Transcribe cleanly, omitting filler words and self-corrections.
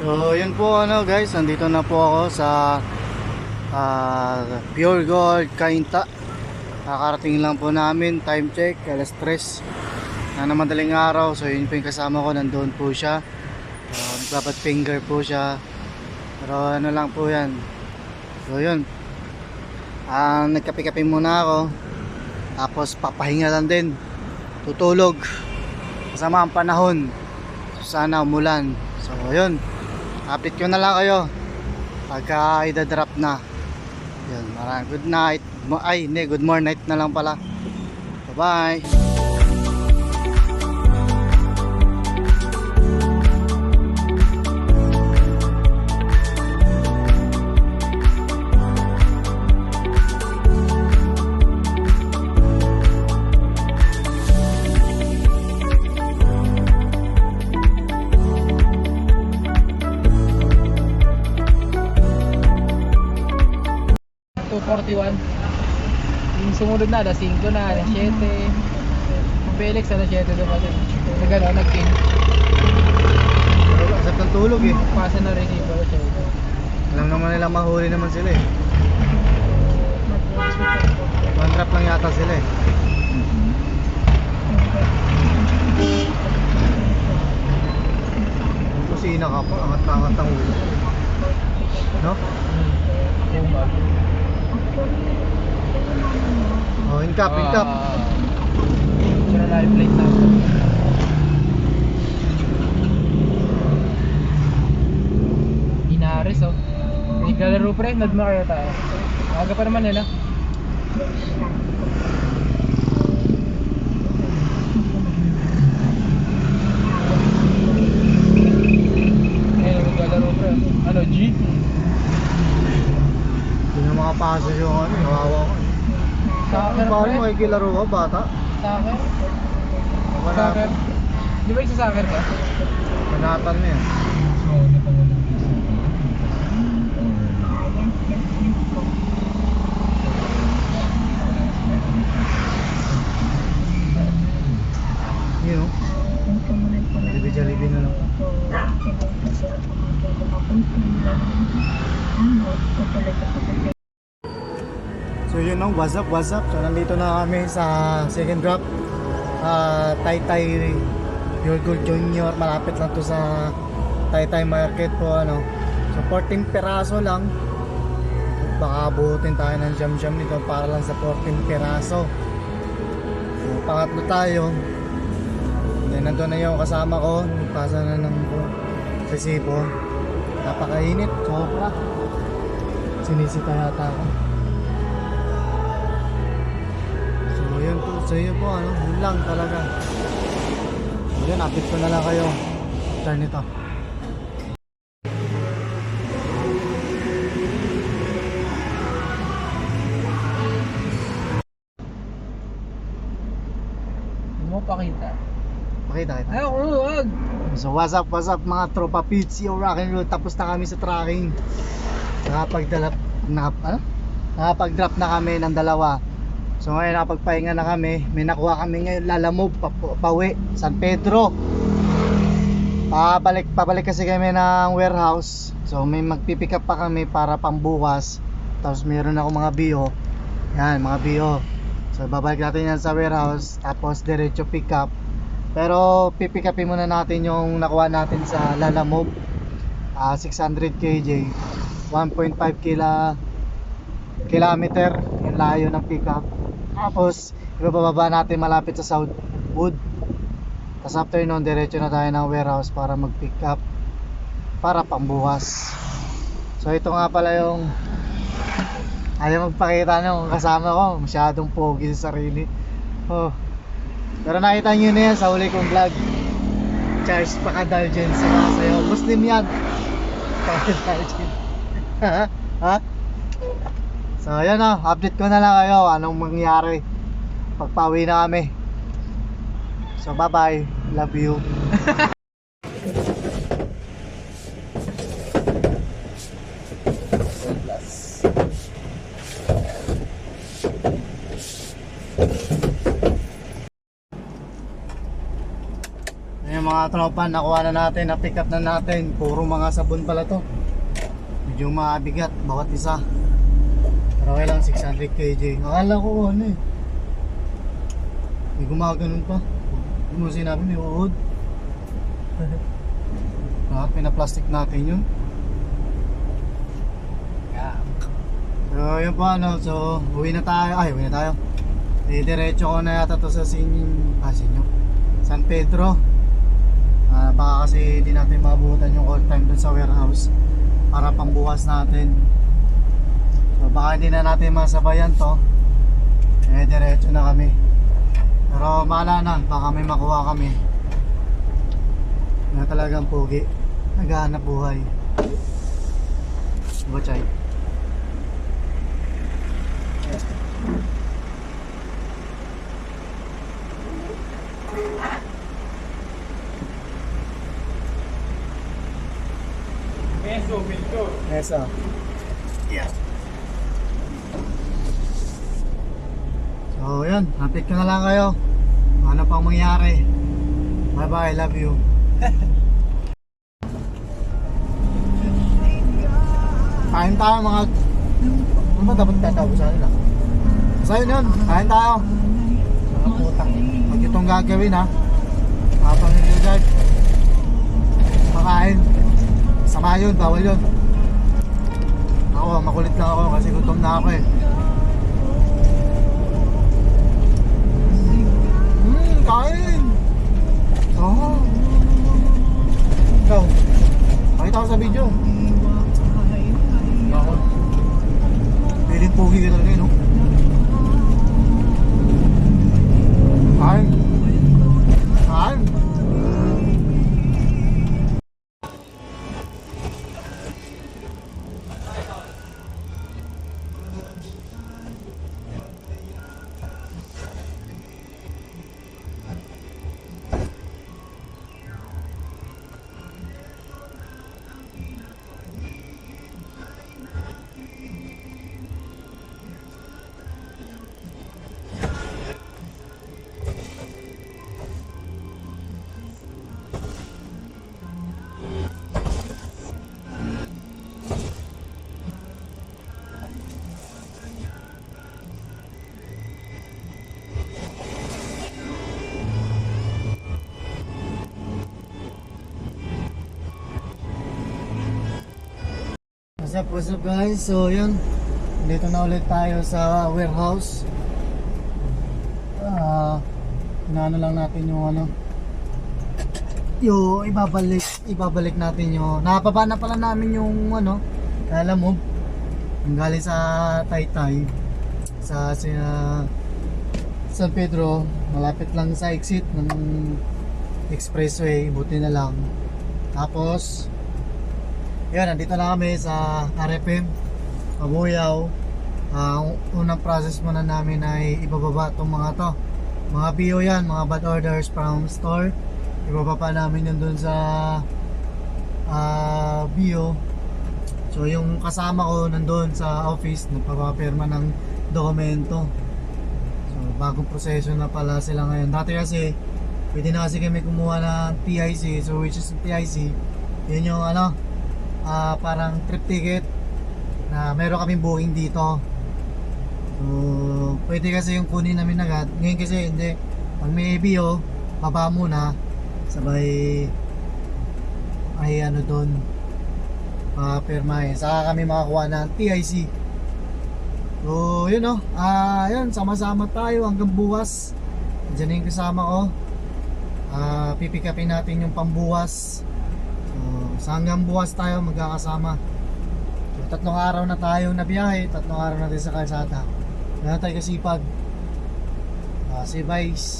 So yun po guys, nandito na po ako sa Pure Gold Cainta. Kakarating lang po namin, time check, alas 3 na madaling araw. So yun po yung kasama ko, nandoon po siya. Nagbabat finger po siya. Pero ano lang po yan. So yun, nagkape-kape muna ako. Tapos papahinga lang din, tutulog. Kasama ang panahon, sana umulan. So yun, update ko na lang kayo pagka idadrop na. Yun, maraming good night. Good morning night na lang pala. Bye bye. Yung sumunod na, alas 5 na, alas 7. Yung Felix, alas 7 dumating. Nag-ano, nag-pin. Asap ng tulog eh. Pasa na rin yung alas 7. Alam naman nila mahuli naman sila eh. One trap lang yata sila eh. Kusina ka pa, angat-angat ang ulo. No? Oh, in cap. Sure na yung plate na. Inaris oh. Naglalaro pre, nadma kaya tayo. Aga pa naman nila. Ayun, naglalaro pre. Ano, G? Hindi na makapasok yung ano, kawawa ko. Soccer Paano pre? makikilaro ka, bata? Soccer? Soccer? Di ba yung sa soccer ka? Manatan na yan. Oo, napawala. Yun o. Jollibee na lang. So yun o, what's up? So nandito na kami sa second drop. Taytay Pure Gold Junior. Malapit lang to sa Taytay Market po ano. So 14 peraso lang. Baka abutin tayo ng jam nito para lang sa 14 peraso. So pangatlo tayo. Then nandun na yung kasama ko. Pasa na ng resibo. Napakainit, sobra. Sinisita yata ako. So yun po ano, yun lang talaga. So yun, update ko na lang kayo after nito. Hindi mo pakita. Pakita kita. Ay, wag! So what's up mga tropa Pits, yo rock and roll. Tapos na kami sa tracking. Nakapag-drop na kami ng dalawa. So ngayon nakapagpahinga na kami. May nakuha kami ngayon, Lalamove pauwi San Pedro. Pabalik kasi kami ng warehouse. So may magpipick up pa kami para pambukas. Tapos meron ako mga bio. Yan, mga bio. So babalik natin yan sa warehouse. Tapos diretso pick up. Pero pipick upin muna natin yung nakuha natin sa Lalamove. 600 kg 1.5 kilometer yung layo ng pick up. Tapos ibababa natin malapit sa Southwood. Tapos after nun diretso na tayo ng warehouse para mag pick up para pambukas. So ito nga pala yung ayaw magpakita ng kasama ko, masyadong pogi sa sarili. Pero nakita nyo na yan sa huli kong vlog. Charles Pakadalgen sa mga sayo. Muslim yan. Pakadalgen. Ha? So yun o, update ko na lang kayo anong mangyari pagpawi na kami. So bye bye, love you. mga mga tropa, nakuha na natin, na-pick up na natin. Puro mga sabon pala to. Medyo mabigat, bawat isa. Pero okay lang, 600 kg. Akala ko ano eh. May gumaganon pa. Hindi mo sinabi, may uod. Bakit pinaplastic natin yun? Yeah. So yun po ano, so uwi na tayo. Ay, uwi na tayo. Diretso ko na yata to sa San Pedro. Baka kasi di natin mabutan yung call time dun sa warehouse para pambukas natin. So baka hindi na natin masabayan to. Diretso na kami. Pero maala na, baka may makuha kami na talagang pogi, naghahanap buhay. Diba, Chay? Yes, ah. Yeah. So, yun. Hapit ka na lang kayo. Ano pang mangyari. Bye-bye. Love you. Kain tayo mga... Ano ba dapat tatapusan nila? So, yun. Kain tayo. Mga putang. Huwag itong gagawin, ha. Habang nilagay. Makain. Sama yun. Bawal yun. Ako, makulit lang ako kasi gutom na ako eh. Kain! Oo. Ikaw, pakita ko sa video. Ako. Piling pogi ka talaga no? Kain! Kain! What's up guys? So yun, dito na ulit tayo sa warehouse. Inaano lang natin yung ano, ibabalik natin yung napaba na pala namin yung ano, alam mo, yung galing sa Taytay sa San Pedro, malapit lang sa exit ng expressway, buti na lang. Tapos yun, nandito na kami sa RFM Mabuyaw. Ang unang process muna namin ay ibababa itong mga to, mga PO yan, mga bad orders from store. Ibababa namin yun dun sa BO. So yung kasama ko nandun sa office, nagpapapirma ng dokumento. So bagong proseso na pala sila ngayon. Dati kasi pwede na kasi kami kumuha ng TIC. So which is TIC, yun yung ano, parang trip ticket na meron kaming booking dito. So pwede kasi yung kunin namin agad. Ngayon kasi hindi, pag may BO baba muna, sabay ay ano doon pirmahin, saka kami makakuha ng TIC. So yun o, yun, sama-sama tayo hanggang bukas. Diyan na yung kasama ko. Pipikapin natin yung pambukas. So hanggang bukas tayo magkakasama. So 3 araw na tayo na biyahe, 3 araw na tayo sa kalsada. Gano'n tayo kasipag. See you guys.